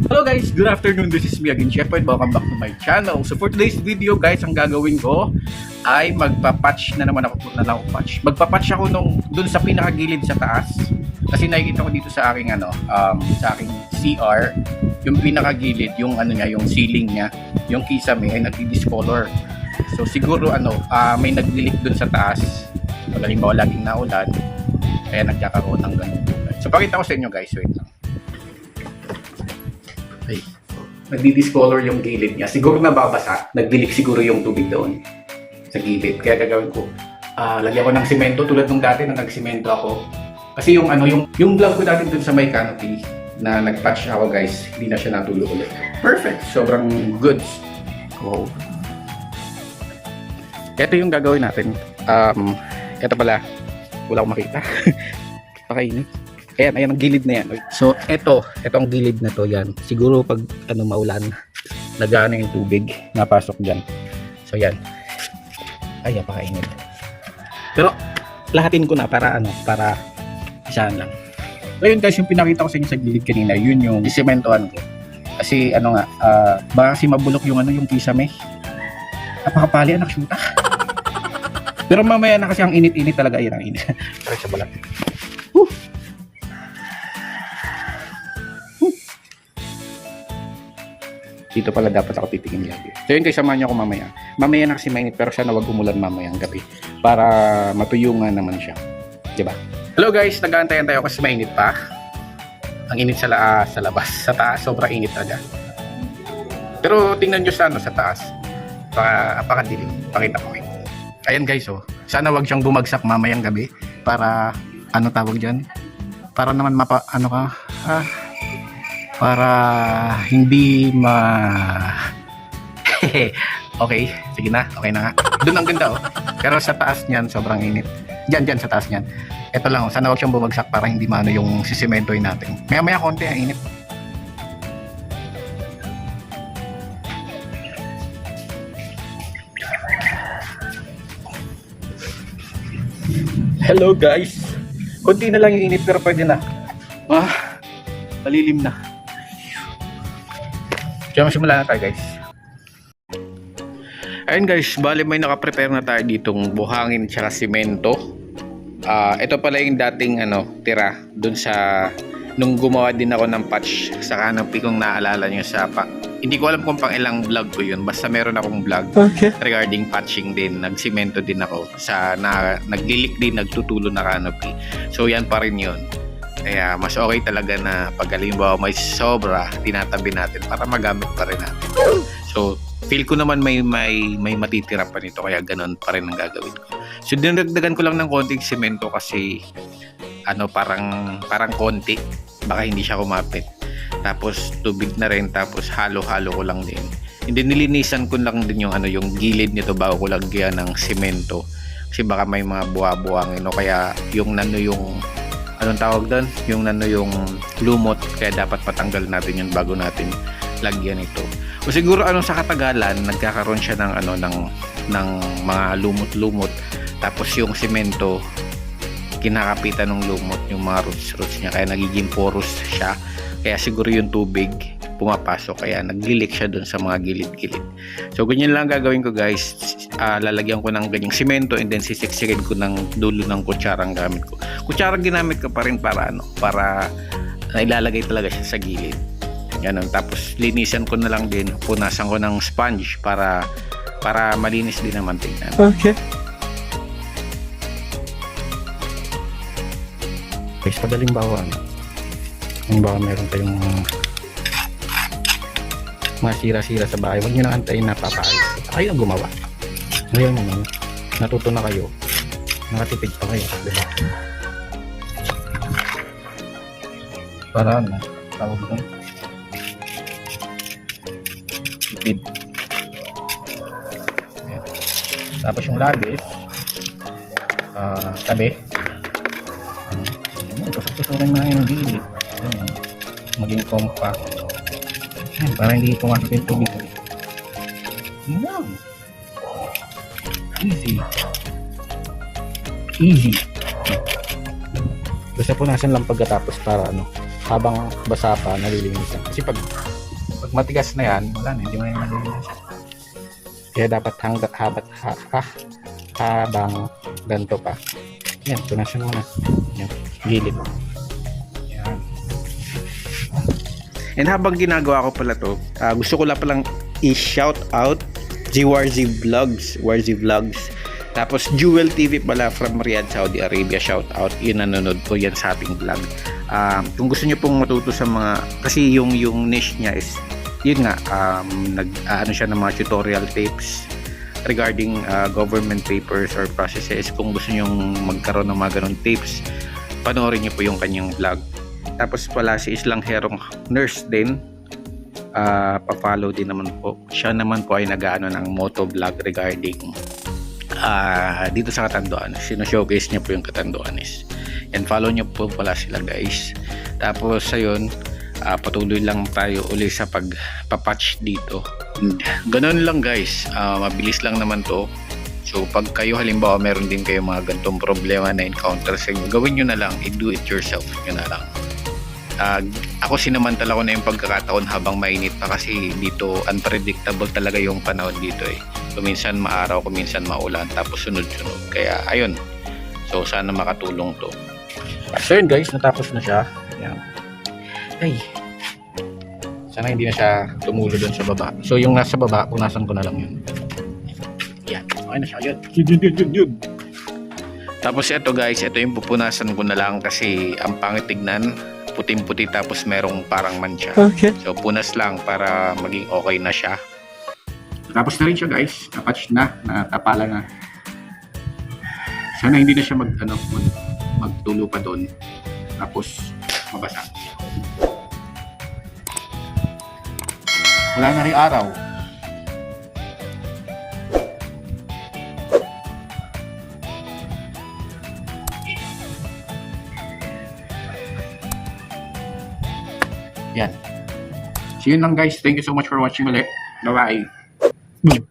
Hello guys, good afternoon. This is me again, Chef and welcome back to my channel. So for today's video guys, ang gagawin ko ay magpa-patch na naman ako. Magpa-patch ako dun sa pinakagilid sa taas. Kasi nakikita ko dito sa aking sa aking CR, yung pinakagilid, yung yung ceiling niya, yung kisame ay nagdi-discolor. So siguro may naglilik dun sa taas. Pag halimbawa laging naulan, kaya nagkakaroon ng ganun. So pakita ko sa inyo guys, wait lang. Ay, nagdi-discolor yung gilid niya. Siguro nababasa. Nagdilik siguro yung tubig doon sa gilid. Kaya gagawin ko, lagyan ko ng simento tulad nung dati na nagsimento ako. Kasi yung vlog ko dati dun sa may canopy na nag-patch ako guys, hindi na siya natuloy ulit. Perfect. Sobrang goods. Wow. Ito yung gagawin natin. Ito pala. Wala akong makita. Pakainit. Ayan ang gilid na yan. So, ito ang gilid na to, yan. Siguro pag maulan, nagana yung tubig, napasok dyan. So, yan. Ay, napakainit. Pero, lahatin ko na para isahan lang. So, yun guys, yung pinakita ko sa inyo sa gilid kanina, yun yung sisementohan ko. Kasi, baka kasi mabulok yung yung kisame. Napakapali, anak syuta. Pero mamaya na kasi ang init-init talaga, yan ang init. Tara sa balat. Dito pala dapat ako titingin lagi. So yun guys, samahan niyo ako mamaya. Mamaya na kasi mainit pero sana wag umulan mamayang gabi para matuyungan naman siya. Diba? Hello guys, nag-aantayan tayo kasi mainit pa. Ang init sa labas. Sa taas, sobrang init talaga. Pero tingnan nyo sa taas. Apakadilim. Pakita ko kayo. Ayan guys, sana wag siyang bumagsak mamayang gabi para tawag dyan? Para naman para hindi okay, sige na, okay na nga. Doon ang ganda Pero sa taas niyan, sobrang init. Diyan sa taas niyan. Ito lang, sana wag siyang bumagsak para hindi maano yung sisimentoy natin. Maya konti ang init. Hello guys. Konti na lang yung init pero pwede na. Malilim na. Kaya masimula na tayo guys. Ayun guys, bali may nakaprepare na tayo ditong buhangin tsaka simento. Ito pala yung dating tira dun sa nung gumawa din ako ng patch sa canopy kung naalala nyo hindi ko alam kung pang ilang vlog ko yun, basta meron akong vlog regarding patching din, nagsimento din ako sa naglilik din, nagtutulo na canopy. So yan pa rin yun. Kaya mas okay talaga na pag halimbawa may sobra, tinatabi natin para magamit pa rin natin. So, feel ko naman may matitira pa nito kaya ganun pa rin ang gagawin ko. So, dinagdagan ko lang ng konting semento kasi parang konti. Baka hindi siya kumapit. Tapos, tubig na rin. Tapos, halo-halo ko lang din. Hindi nilinisan ko lang din yung gilid nito bago ko lagyan ng semento. Kasi baka may mga buwa-buwangin o kaya yung anong tawag doon? Yung lumot, kaya dapat patanggal natin yun bago natin lagyan ito. O siguro sa katagalan nagkakaroon siya ng mga lumot-lumot, tapos yung semento kinakapitan ng lumot yung mga roots niya, kaya nagiging porous siya, kaya siguro yung tubig pumapasok, kaya naglilik siya dun sa mga gilid-gilid. So ganyan lang gagawin ko guys. Lalagyan ko ng ganyang simento and then sisiksikin ko ng dulo ng kutsarang gamit ko. Kutsarang ginamit ko pa rin para ilalagay talaga siya sa gilid. Ganun. Tapos linisan ko na lang din, punasan ko ng sponge para malinis din naman tingnan. Okay. Guys, pagalimbawa meron tayong mga sira-sira sa bahay, huwag nyo nang antayin na papayos. Kayo ang gumawa. Ngayon natuto na kayo, nakatipid pa kayo, diba? Para tawag doon, tipid. Tapos yung labis tabi, tuturin na yung gilid, maging compact. Para hindi pumasok yung tubig. Easy. Basta punasan lang pagkatapos para habang basa pa nalilinisan. Kasi pag Pag matigas na yan, wala na, hindi mo na yung malilinis. Kaya dapat habang ganito pa. Yan, punasan muna. Yan, gilid. Yan. And habang ginagawa ko pala to, gusto ko lang palang i-shout out GWarzy Vlogs. Tapos Jewel TV pala from Riyadh, Saudi Arabia. Shout out. Yun, nanonood ko yan sa ating vlog. Kung gusto niyo pong matuto sa mga, kasi yung niche niya is yun nga, ano siya ng mga tutorial tips regarding government papers or processes. Kung gusto niyo magkaroon ng mga ganong tips, panoorin niyo po yung kanyang vlog. Tapos pala si Islang Herong nurse din, pa-follow din naman po. Siya naman po ay nag-ano ng moto vlog regarding dito sa Catanduanes. Sino-showcase niya po yung Catanduanes. And follow niyo po pala sila guys. Tapos ayun, patuloy lang tayo uli sa pagpapatch dito. Ganun lang guys, mabilis lang naman to. So pag kayo halimbawa meron din kayo mga ganitong problema na encounter sa inyo, gawin nyo na lang, i-do it yourself nyo na lang. Ako sinamantala ko na yung pagkakataon habang mainit pa, kasi dito unpredictable talaga yung panahon dito eh. Kuminsan maaraw, kuminsan maulan, tapos sunod-sunod. Kaya ayun, so sana makatulong to. So yun guys, natapos na siya. Yan. Ay, sana hindi na siya tumulo doon sa baba. So yung nasa baba, punasan ko na lang yun. Yan, okay na siya. Yun. Tapos ito guys, ito yung pupunasan ko na lang kasi ang pangit tignan, puting-puti tapos merong parang mancha. Okay. So punas lang para maging okay na siya. Tapos na rin siya guys, napatch na, natapala na. Sana hindi na siya magtulo pa doon. Tapos mabasa. Wala na rin araw. Yan. So yun lang guys. Thank you so much for watching ulit. Bye-bye.